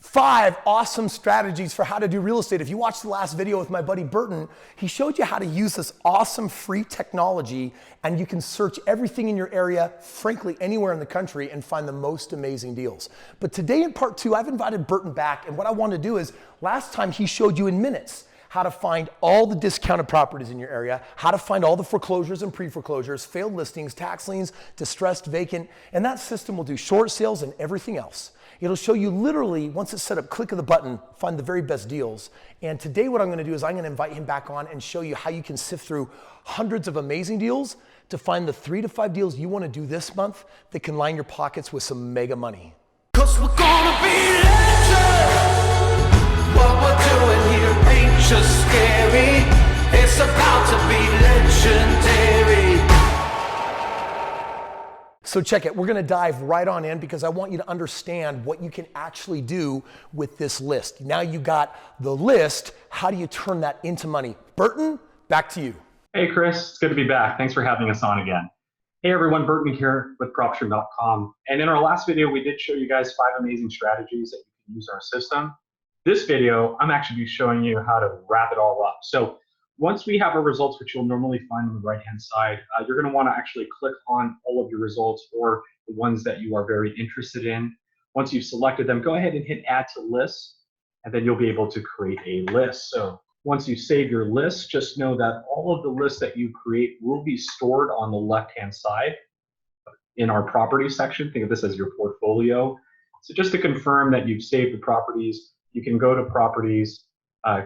5 awesome strategies for how to do real estate. If you watched the last video with my buddy Burton, he showed you how to use this awesome free technology, and you can search everything in your area, frankly, anywhere in the country, and find the most amazing deals. But today in part 2, I've invited Burton back, and what I want to do is, last time he showed you in minutes how to find all the discounted properties in your area, how to find all the foreclosures and pre-foreclosures, failed listings, tax liens, distressed, vacant, and that system will do short sales and everything else. It'll show you literally, once it's set up, click of the button, find the very best deals. And today what I'm gonna do is I'm gonna invite him back on and show you how you can sift through hundreds of amazing deals to find the 3 to 5 deals you wanna do this month that can line your pockets with some mega money. 'Cause we're gonna be legends. What we're doing here ain't just scary. It's about to be legendary. So check it, we're gonna dive right on in because I want you to understand what you can actually do with this list. Now you got the list, how do you turn that into money? Burton, back to you. Hey Chris, it's good to be back. Thanks for having us on again. Hey everyone, Burton here with PropStream.com. And in our last video, we did show you guys 5 amazing strategies that you can use in our system. This video, I'm actually showing you how to wrap it all up. So once we have our results, which you'll normally find on the right-hand side, you're going to want to actually click on all of your results or the ones that you are very interested in. Once you've selected them, go ahead and hit Add to List, and then you'll be able to create a list. So once you save your list, just know that all of the lists that you create will be stored on the left-hand side in our properties section. Think of this as your portfolio. So just to confirm that you've saved the properties, you can go to Properties,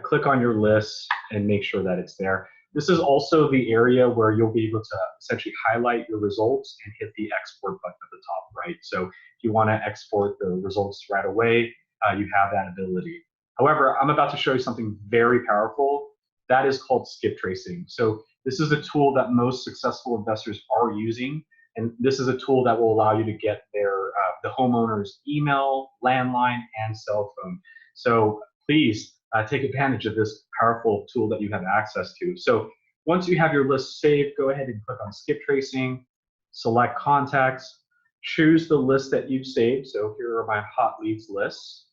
click on your list and make sure that it's there. This is also the area where you'll be able to essentially highlight your results and hit the export button at the top right. So if you want to export the results right away, you have that ability. However, I'm about to show you something very powerful. That is called skip tracing. So this is a tool that most successful investors are using. And this is a tool that will allow you to get the homeowner's email, landline, and cell phone. So please, take advantage of this powerful tool that you have access to. So once you have your list saved, go ahead and click on skip tracing, select contacts, choose the list that you've saved. So here are my hot leads lists.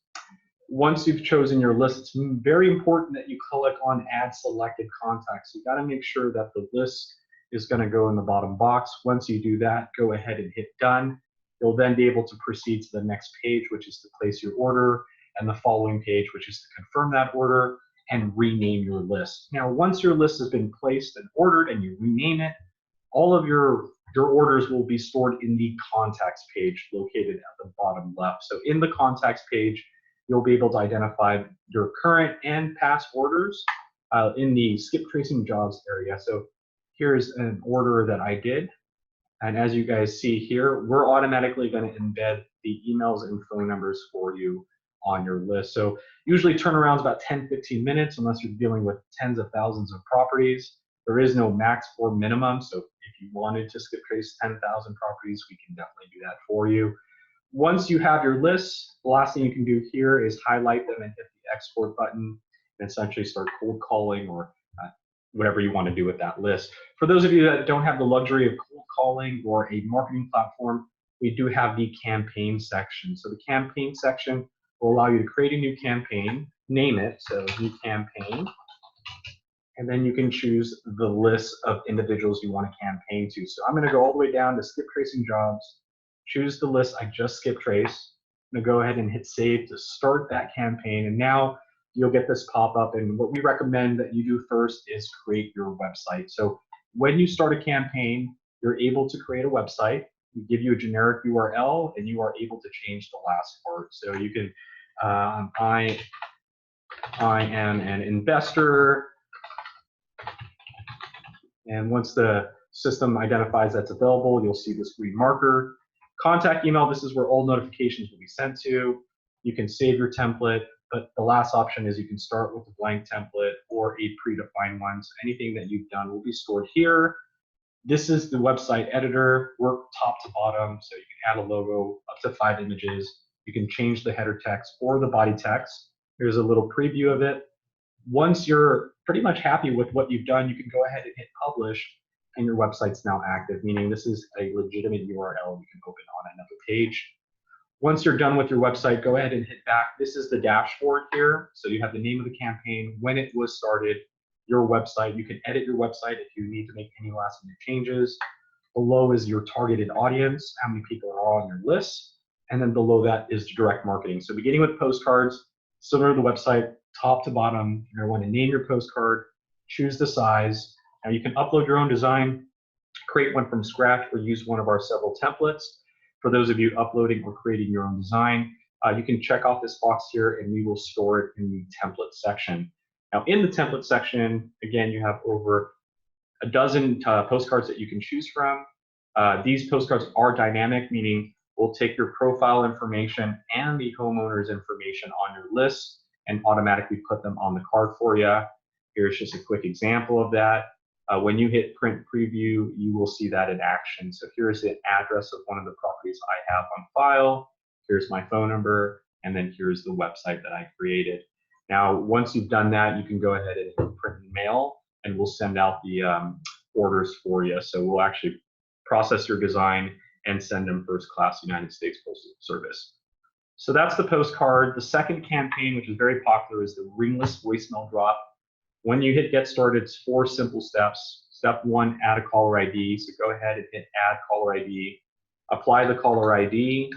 Once you've chosen your list, it's very important that you click on add selected contacts. You got to make sure that the list is going to go in the bottom box. Once you do that, go ahead and hit done. You'll then be able to proceed to the next page, which is to place your order, and the following page, which is to confirm that order and rename your list. Now, once your list has been placed and ordered and you rename it, all of your orders will be stored in the contacts page located at the bottom left. So in the contacts page, you'll be able to identify your current and past orders in the skip tracing jobs area. So here's an order that I did. And as you guys see here, we're automatically going to embed the emails and phone numbers for you on your list. So usually turnaround's about 10-15 minutes unless you're dealing with tens of thousands of properties. There is no max or minimum. So if you wanted to skip trace 10,000 properties, we can definitely do that for you. Once you have your list, the last thing you can do here is highlight them and hit the export button and essentially start cold calling or whatever you want to do with that list. For those of you that don't have the luxury of cold calling or a marketing platform, we do have the campaign section. So the campaign section will allow you to create a new campaign, name it, so new campaign, and then you can choose the list of individuals you want to campaign to. So I'm going to go all the way down to skip tracing jobs, choose the list I just skip traced. I'm going to go ahead and hit save to start that campaign, and now you'll get this pop up. And what we recommend that you do first is create your website. So when you start a campaign, you're able to create a website. We give you a generic URL, and you are able to change the last part. So you can, I am an investor, and once the system identifies that's available, you'll see this green marker. Contact email, this is where all notifications will be sent to. You can save your template, but the last option is you can start with a blank template or a predefined one. So anything that you've done will be stored here. This is the website editor, work top to bottom, so you can add a logo, up to 5 images. You can change the header text or the body text. Here's a little preview of it. Once you're pretty much happy with what you've done, you can go ahead and hit publish, and your website's now active, meaning this is a legitimate URL you can open on another page. Once you're done with your website, go ahead and hit back. This is the dashboard here. So you have the name of the campaign, when it was started, your website. You can edit your website if you need to make any last minute changes. Below is your targeted audience, how many people are on your list. And then below that is direct marketing. So beginning with postcards, similar to the website, top to bottom, you're going to want to name your postcard, choose the size. Now you can upload your own design, create one from scratch, or use one of our several templates. For those of you uploading or creating your own design, you can check off this box here and we will store it in the template section. Now in the template section, again, you have over a dozen postcards that you can choose from. These postcards are dynamic, meaning we'll take your profile information and the homeowner's information on your list and automatically put them on the card for you. Here's just a quick example of that. When you hit print preview, you will see that in action. So here's the address of one of the properties I have on file. Here's my phone number, and then here's the website that I created. Now, once you've done that, you can go ahead and hit print and mail, and we'll send out the orders for you. So we'll actually process your design and send them first class United States Postal Service. So that's the postcard. The second campaign, which is very popular, is the ringless voicemail drop. When you hit get started, it's 4 simple steps. Step 1, add a caller ID. So go ahead and hit add caller ID. Apply the caller ID.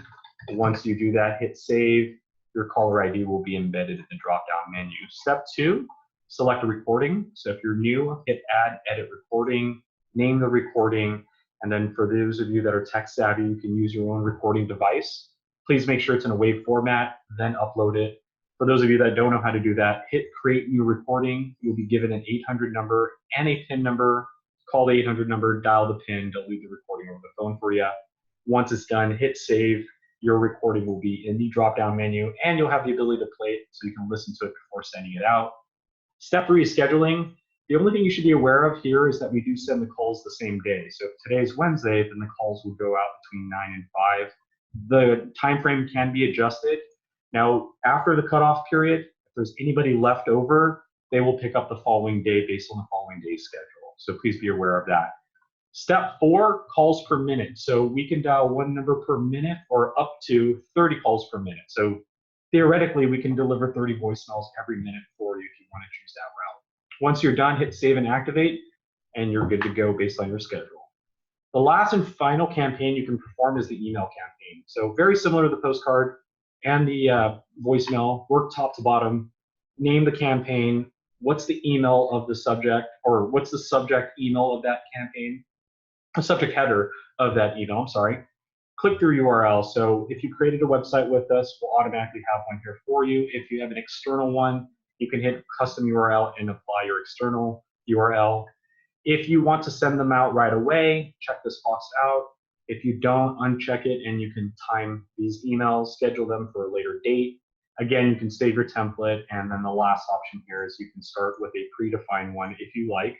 Once you do that, hit save. Your caller ID will be embedded in the drop-down menu. Step 2, select a recording. So if you're new, hit add, edit recording, name the recording. And then for those of you that are tech savvy, you can use your own recording device. Please make sure it's in a WAV format, then upload it. For those of you that don't know how to do that, hit create new recording. You'll be given an 800 number and a PIN number. Call the 800 number, dial the PIN, delete the recording over the phone for you. Once it's done, hit save. Your recording will be in the drop-down menu, and you'll have the ability to play it so you can listen to it before sending it out. Step 3 is scheduling. The only thing you should be aware of here is that we do send the calls the same day. So if today's Wednesday, then the calls will go out between 9 and 5. The time frame can be adjusted. Now, after the cutoff period, if there's anybody left over, they will pick up the following day based on the following day's schedule. So please be aware of that. Step 4, calls per minute. So we can dial 1 number per minute or up to 30 calls per minute. So theoretically, we can deliver 30 voicemails every minute for you if you want to choose that route. Once you're done, hit save and activate, and you're good to go based on your schedule. The last and final campaign you can perform is the email campaign. So very similar to the postcard and the voicemail, work top to bottom, name the campaign, what's the email of the subject, or what's the subject email of that campaign, a subject header of that email, I'm sorry. Click your URL. So if you created a website with us, we'll automatically have one here for you. If you have an external one, you can hit custom URL and apply your external URL. If you want to send them out right away, check this box out. If you don't, uncheck it, and you can time these emails, schedule them for a later date. Again, you can save your template, and then the last option here is you can start with a predefined one if you like.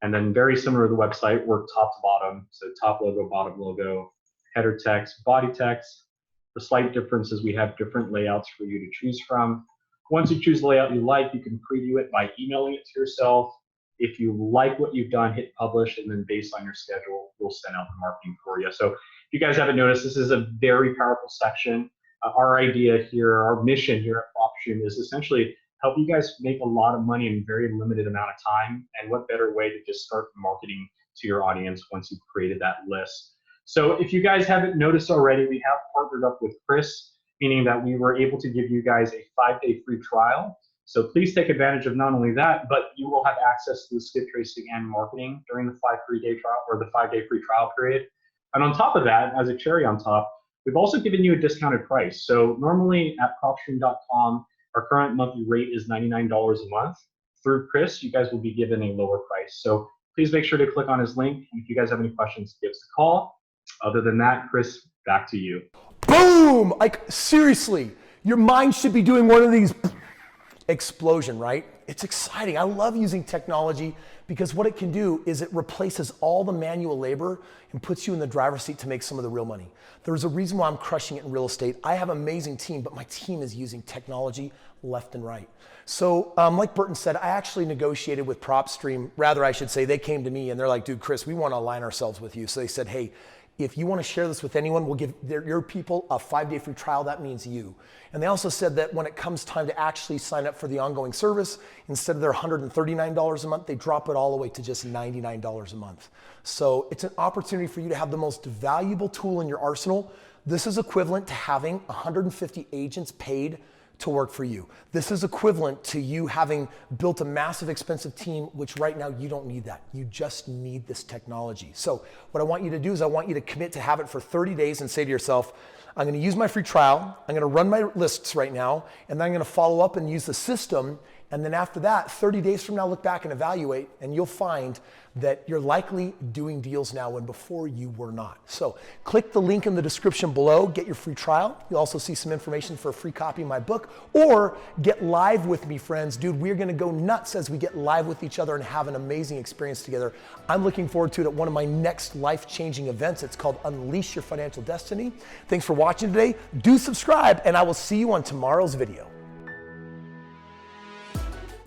And then very similar to the website, work top to bottom. So top logo, bottom logo, header text, body text. The slight difference is we have different layouts for you to choose from. Once you choose the layout you like, you can preview it by emailing it to yourself. If you like what you've done, hit publish, and then based on your schedule, we'll send out the marketing for you. So if you guys haven't noticed, this is a very powerful section. Our idea here, our mission here at Proption is essentially help you guys make a lot of money in a very limited amount of time. And what better way to just start marketing to your audience once you've created that list. So if you guys haven't noticed already, we have partnered up with Kris, meaning that we were able to give you guys a 5-day free trial. So please take advantage of not only that, but you will have access to the skip tracing and marketing during the 5-day trial or the 5-day free trial period. And on top of that, as a cherry on top, we've also given you a discounted price. So normally at propstream.com, our current monthly rate is $99 a month. Through Kris, you guys will be given a lower price. So please make sure to click on his link. And if you guys have any questions, give us a call. Other than that, Kris, back to you. Boom! Like seriously, your mind should be doing one of these explosion, right? It's exciting. I love using technology because what it can do is it replaces all the manual labor and puts you in the driver's seat to make some of the real money. There's a reason why I'm crushing it in real estate. I have an amazing team, but my team is using technology left and right. So like Burton said, I actually negotiated with PropStream. Rather, I should say, they came to me and they're like, dude, Kris, we want to align ourselves with you. So they said, hey, if you want to share this with anyone, we'll give your people a 5-day free trial. That means you. And they also said that when it comes time to actually sign up for the ongoing service, instead of their $139 a month, they drop it all the way to just $99 a month. So it's an opportunity for you to have the most valuable tool in your arsenal. This is equivalent to having 150 agents paid to work for you. This is equivalent to you having built a massive expensive team, which right now you don't need that. You just need this technology. So what I want you to do is I want you to commit to have it for 30 days and say to yourself, I'm gonna use my free trial, I'm gonna run my lists right now, and then I'm gonna follow up and use the system. And then after that, 30 days from now, look back and evaluate, and you'll find that you're likely doing deals now when before you were not. So click the link in the description below, get your free trial. You'll also see some information for a free copy of my book, or get live with me, friends. Dude, we're gonna go nuts as we get live with each other and have an amazing experience together. I'm looking forward to it at one of my next life-changing events. It's called Unleash Your Financial Destiny. Thanks for watching today. Do subscribe, and I will see you on tomorrow's video.